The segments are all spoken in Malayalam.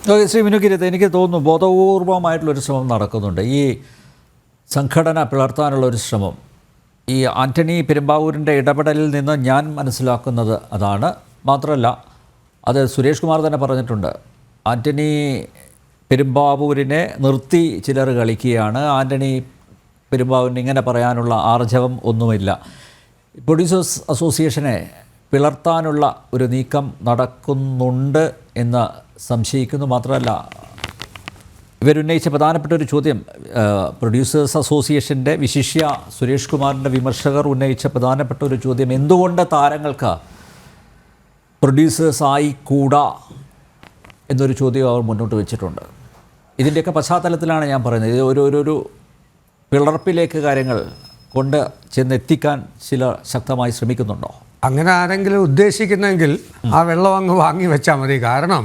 ശ്രീ മിനുക്കിരത്ത്, എനിക്ക് തോന്നുന്നു ബോധപൂർവമായിട്ടുള്ളൊരു ശ്രമം നടക്കുന്നുണ്ട്. ഈ സംഘടന പിളർത്താനുള്ള ഒരു ശ്രമം ഈ ആൻ്റണി പെരുമ്പാവൂരിൻ്റെ ഇടപെടലിൽ നിന്ന് ഞാൻ മനസ്സിലാക്കുന്നത് അതാണ്. മാത്രമല്ല, അത് സുരേഷ് കുമാർ തന്നെ പറഞ്ഞിട്ടുണ്ട്, ആൻ്റണി പെരുമ്പാവൂരിനെ നിർത്തി ചിലർ കളിക്കുകയാണ്, ആൻ്റണി പെരുമ്പാവൂരിന് ഇങ്ങനെ പറയാനുള്ള ആർജവം ഒന്നുമില്ല. പ്രൊഡ്യൂസേഴ്സ് അസോസിയേഷനെ പിളർത്താനുള്ള ഒരു നീക്കം നടക്കുന്നുണ്ട് എന്ന് സംശയിക്കുന്നു. മാത്രമല്ല, ഇവരുന്നയിച്ച പ്രധാനപ്പെട്ട ഒരു ചോദ്യം, പ്രൊഡ്യൂസേഴ്സ് അസോസിയേഷൻ്റെ വിശിഷ്യ സുരേഷ് കുമാറിൻ്റെ വിമർശകർ ഉന്നയിച്ച പ്രധാനപ്പെട്ട ഒരു ചോദ്യം, എന്തുകൊണ്ട് താരങ്ങൾക്ക് പ്രൊഡ്യൂസേഴ്സായി കൂടാ എന്നൊരു ചോദ്യം അവർ മുന്നോട്ട് വെച്ചിട്ടുണ്ട്. ഇതിൻ്റെയൊക്കെ പശ്ചാത്തലത്തിലാണ് ഞാൻ പറയുന്നത്, ഇത് ഒരു പിളർപ്പിലേക്ക് കാര്യങ്ങൾ കൊണ്ട് ചെന്നെത്തിക്കാൻ ചില ശക്തമായി ശ്രമിക്കുന്നുണ്ടോ? അങ്ങനെ ആരെങ്കിലും ഉദ്ദേശിക്കുന്നെങ്കിൽ ആ വെള്ളം അങ്ങ് വാങ്ങി വെച്ചാൽ മതി. കാരണം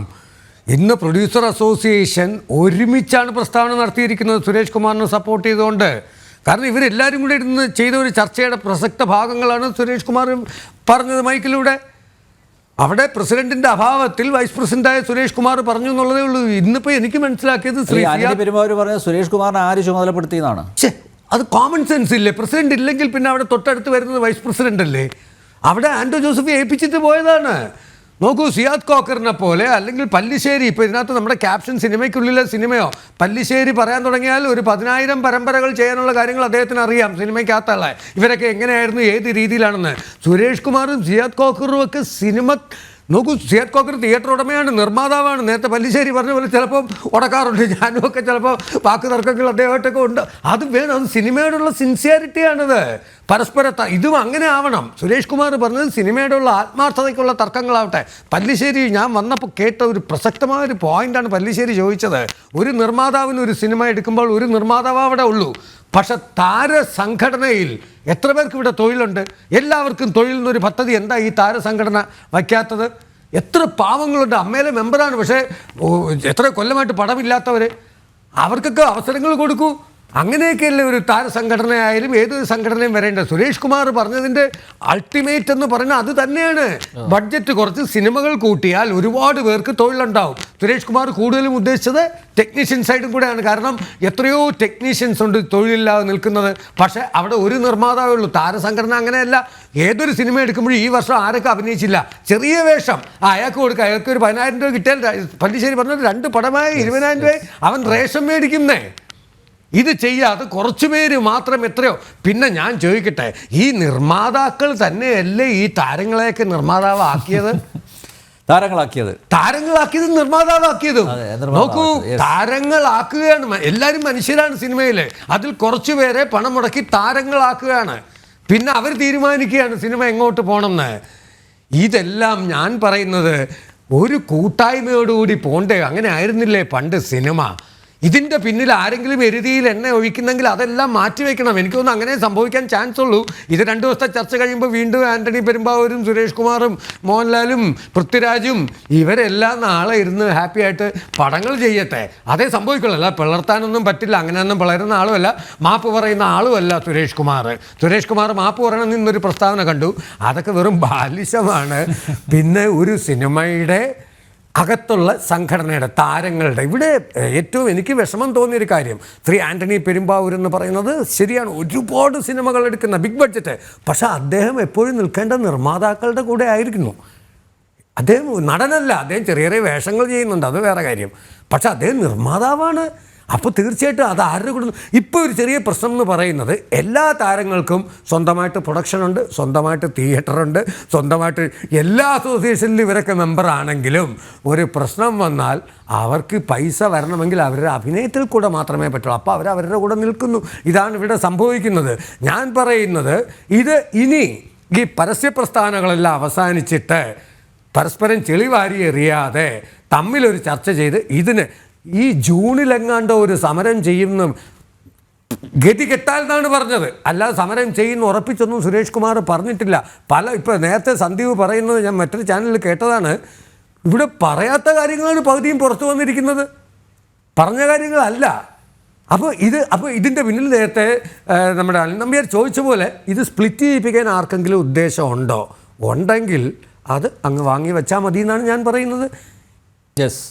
ഇന്ന് പ്രൊഡ്യൂസർ അസോസിയേഷൻ ഒരുമിച്ചാണ് പ്രസ്താവന നടത്തിയിരിക്കുന്നത് സുരേഷ് കുമാറിനെ സപ്പോർട്ട് ചെയ്തുകൊണ്ട്. കാരണം ഇവരെല്ലാവരും കൂടി ഇരുന്ന് ചെയ്ത ഒരു ചർച്ചയുടെ പ്രസക്ത ഭാഗങ്ങളാണ് സുരേഷ് കുമാർ പറഞ്ഞത് മൈക്കിലൂടെ. അവിടെ പ്രസിഡന്റിന്റെ അഭാവത്തിൽ വൈസ് പ്രസിഡന്റായ സുരേഷ് കുമാർ പറഞ്ഞു എന്നുള്ളതേ ഉള്ളൂ. ഇന്നിപ്പോൾ എനിക്ക് മനസ്സിലാക്കിയത് പെരുമാവൂർ പറഞ്ഞ സുരേഷ് കുമാറിനെ ആര് ചുമതലപ്പെടുത്തിയതാണ്? അത് കോമൺ സെൻസ് ഇല്ലേ? പ്രസിഡന്റ് ഇല്ലെങ്കിൽ പിന്നെ അവിടെ തൊട്ടടുത്ത് വരുന്നത് വൈസ് പ്രസിഡന്റ് അല്ലേ? അവിടെ ആൻഡോ ജോസഫ് ഏൽപ്പിച്ചിട്ട് പോയതാണ്. നോക്കൂ, സിയാദ് കോക്കറിനെ പോലെ, അല്ലെങ്കിൽ പല്ലിശ്ശേരി, ഇപ്പോൾ ഇതിനകത്ത് നമ്മുടെ ക്യാപ്ഷൻ സിനിമയ്ക്കുള്ളിലെ സിനിമയോ പല്ലിശ്ശേരി പറയാൻ തുടങ്ങിയാൽ ഒരു 10,000 പരമ്പരകൾ ചെയ്യാനുള്ള കാര്യങ്ങൾ അദ്ദേഹത്തിന് അറിയാം. സിനിമയ്ക്കകത്തുള്ള ഇവരൊക്കെ എങ്ങനെയായിരുന്നു, ഏത് രീതിയിലാണെന്ന്. സുരേഷ് കുമാറും സിയാദ് കോക്കറും ഒക്കെ സിനിമ നോക്കൂ, സിയാദ് കോക്കർ തിയേറ്റർ ഉടമയാണ്, നിർമ്മാതാവാണ്. നേരത്തെ പല്ലിശ്ശേരി പറഞ്ഞ പോലെ ചിലപ്പം ഉടക്കാറുണ്ട്. ഞാനും ഒക്കെ ചിലപ്പോൾ വാക്ക് തർക്കങ്ങൾ അദ്ദേഹമായിട്ടൊക്കെ ഉണ്ട്. അത് വേണം, അത് സിനിമയോടുള്ള സിൻസിയറിറ്റിയാണിത്. പരസ്പര ഇതും അങ്ങനെ ആവണം. സുരേഷ് കുമാർ പറഞ്ഞത് സിനിമയോടുള്ള ആത്മാർത്ഥതയ്ക്കുള്ള തർക്കങ്ങളാവട്ടെ. പല്ലിശ്ശേരി ഞാൻ വന്നപ്പോൾ കേട്ട ഒരു പ്രസക്തമായൊരു പോയിൻ്റാണ് പല്ലിശ്ശേരി ചോദിച്ചത്. ഒരു നിർമ്മാതാവിന് ഒരു സിനിമ എടുക്കുമ്പോൾ ഒരു നിർമ്മാതാവ് അവിടെ ഉള്ളൂ. പക്ഷെ താരസംഘടനയിൽ എത്ര പേർക്ക് ഇവിടെ തൊഴിലുണ്ട്? എല്ലാവർക്കും തൊഴിൽ എന്നൊരു പദ്ധതി എന്താ ഈ താരസംഘടന വയ്ക്കാത്തത്? എത്ര പാവങ്ങളുണ്ട്, അമ്മയിലെ മെമ്പറാണ്, പക്ഷേ എത്ര കൊല്ലമായിട്ട് പടമില്ലാത്തവർ, അവർക്കൊക്കെ അവസരങ്ങൾ കൊടുക്കൂ. അങ്ങനെയൊക്കെയല്ലേ ഒരു താരസംഘടനയായാലും ഏതൊരു സംഘടനയും വരേണ്ടത്. സുരേഷ് കുമാർ പറഞ്ഞതിൻ്റെ അൾട്ടിമേറ്റ് എന്ന് പറഞ്ഞാൽ അത് തന്നെയാണ്. ബഡ്ജറ്റ് കുറച്ച് സിനിമകൾ കൂട്ടിയാൽ ഒരുപാട് പേർക്ക് തൊഴിലുണ്ടാവും. സുരേഷ് കുമാർ കൂടുതലും ഉദ്ദേശിച്ചത് ടെക്നീഷ്യൻ സൈഡും കൂടെയാണ്. കാരണം എത്രയോ ടെക്നീഷ്യൻസ് ഉണ്ട് തൊഴിലില്ലാതെ നിൽക്കുന്നത്. പക്ഷേ അവിടെ ഒരു നിർമ്മാതാവേ ഉള്ളൂ. താരസംഘടന അങ്ങനെയല്ല. ഏതൊരു സിനിമ എടുക്കുമ്പോഴും ഈ വർഷം ആരൊക്കെ അഭിനയിച്ചില്ല, ചെറിയ വേഷം അയാൾക്ക് കൊടുക്കുക, അയാൾക്ക് ഒരു 10,000 രൂപ കിട്ടിയാൽ പല്ലിശ്ശേരി പറഞ്ഞത് 2 പടമായി 20,000 രൂപ അവൻ റേഷൻ മേടിക്കുന്നേ. ഇത് ചെയ്യാതെ കുറച്ചു പേര് മാത്രം എത്രയോ. പിന്നെ ഞാൻ ചോദിക്കട്ടെ, ഈ നിർമ്മാതാക്കൾ തന്നെയല്ലേ ഈ താരങ്ങളെയൊക്കെ നിർമ്മാതാവാക്കിയത്? താരങ്ങളാക്കിയത് നിർമ്മാതാവാക്കിയതും. നോക്കൂ, താരങ്ങളാക്കുകയാണ്. എല്ലാവരും മനുഷ്യരാണ് സിനിമയിൽ. അതിൽ കുറച്ചു പേരെ പണം മുടക്കി താരങ്ങളാക്കുകയാണ്. പിന്നെ അവർ തീരുമാനിക്കുകയാണ് സിനിമ എങ്ങോട്ട് പോകണമെന്ന്. ഇതെല്ലാം ഞാൻ പറയുന്നത് ഒരു കൂട്ടായ്മയോടുകൂടി പോണ്ടേ? അങ്ങനെ ആയിരുന്നില്ലേ പണ്ട് സിനിമ? ഇതിൻ്റെ പിന്നിൽ ആരെങ്കിലും എരുതിയിൽ എണ്ണ ഒഴിക്കുന്നെങ്കിൽ അതെല്ലാം മാറ്റിവെക്കണം. എനിക്കൊന്നും അങ്ങനെ സംഭവിക്കാൻ ചാൻസ് ഉള്ളൂ. ഇത് 2 ദിവസത്തെ ചർച്ച കഴിയുമ്പോൾ വീണ്ടും ആൻ്റണി പെരുമ്പാവൂരും സുരേഷ് കുമാറും മോഹൻലാലും പൃഥ്വിരാജും ഇവരെല്ലാം നാളെ ഇരുന്ന് ഹാപ്പി ആയിട്ട് പടങ്ങൾ ചെയ്യട്ടെ. അതേ സംഭവിക്കുള്ളൂ. അല്ല, പിളർത്താനൊന്നും പറ്റില്ല. അങ്ങനെയൊന്നും പിളരുന്ന ആളുമല്ല, മാപ്പ് പറയുന്ന ആളുമല്ല സുരേഷ് കുമാർ. സുരേഷ് കുമാർ മാപ്പ് പറയണമെന്ന് ഇന്നൊരു പ്രസ്താവന കണ്ടു. അതൊക്കെ വെറും ബാലിശമാണ്. പിന്നെ ഒരു സിനിമയുടെ അകത്തുള്ള സംഘടനയുടെ താരങ്ങളുടെ ഇവിടെ ഏറ്റവും എനിക്ക് വിഷമം തോന്നിയൊരു കാര്യം, ശ്രീ ആൻ്റണി പെരുമ്പാവൂർ എന്ന് പറയുന്നത് ശരിയാണ്, ഒരുപാട് സിനിമകൾ എടുക്കുന്ന ബിഗ് ബഡ്ജറ്റ്. പക്ഷേ അദ്ദേഹം എപ്പോഴും നിൽക്കേണ്ട നിർമ്മാതാക്കളുടെ കൂടെ ആയിരിക്കുന്നു. അദ്ദേഹം നടനല്ല, അദ്ദേഹം ചെറിയ ചെറിയ വേഷങ്ങൾ ചെയ്യുന്നുണ്ട്, അത് വേറെ കാര്യം. പക്ഷെ അദ്ദേഹം നിർമ്മാതാവാണ്. അപ്പോൾ തീർച്ചയായിട്ടും അത് ആരുടെ കൂടെ. ഇപ്പോൾ ഒരു ചെറിയ പ്രശ്നം എന്ന് പറയുന്നത്, എല്ലാ താരങ്ങൾക്കും സ്വന്തമായിട്ട് പ്രൊഡക്ഷനുണ്ട്, സ്വന്തമായിട്ട് തിയേറ്ററുണ്ട്, സ്വന്തമായിട്ട് എല്ലാ അസോസിയേഷനിലും ഇവരൊക്കെ മെമ്പറാണെങ്കിലും ഒരു പ്രശ്നം വന്നാൽ അവർക്ക് പൈസ വരണമെങ്കിൽ അവരുടെ അഭിനയത്തിൽ കൂടെ മാത്രമേ പറ്റുള്ളൂ. അപ്പോൾ അവരവരുടെ കൂടെ നിൽക്കുന്നു. ഇതാണ് ഇവിടെ സംഭവിക്കുന്നത്. ഞാൻ പറയുന്നത് ഇത് ഇനി ഈ പരസ്യ പ്രസ്ഥാനങ്ങളെല്ലാം അവസാനിച്ചിട്ട് പരസ്പരം ചെളിവാരി എറിയാതെ തമ്മിലൊരു ചർച്ച ചെയ്ത് ഇതിന് ഈ ജൂണിലെങ്ങാണ്ടോ ഒരു സമരം ചെയ്യുന്ന ഗതി കെട്ടാൽ എന്നാണ് പറഞ്ഞത്. അല്ലാതെ സമരം ചെയ്യുന്ന ഉറപ്പിച്ചൊന്നും സുരേഷ് കുമാർ പറഞ്ഞിട്ടില്ല. ഇപ്പോൾ നേരത്തെ സന്ദീപ് പറയുന്നത് ഞാൻ മറ്റൊരു ചാനലിൽ കേട്ടതാണ്. ഇവിടെ പറയാത്ത കാര്യങ്ങളാണ് പകുതിയും പുറത്തു വന്നിരിക്കുന്നത്, പറഞ്ഞ കാര്യങ്ങളല്ല. അപ്പോൾ ഇതിൻ്റെ പിന്നിൽ നേരത്തെ നമ്മുടെ അനിൽ നമ്പ്യാർ ചോദിച്ച പോലെ ഇത് സ്പ്ലിറ്റ് ചെയ്യിപ്പിക്കാൻ ആർക്കെങ്കിലും ഉദ്ദേശമുണ്ടോ? ഉണ്ടെങ്കിൽ അത് അങ്ങ് വാങ്ങി വെച്ചാൽ മതി എന്നാണ് ഞാൻ പറയുന്നത്. യെസ്.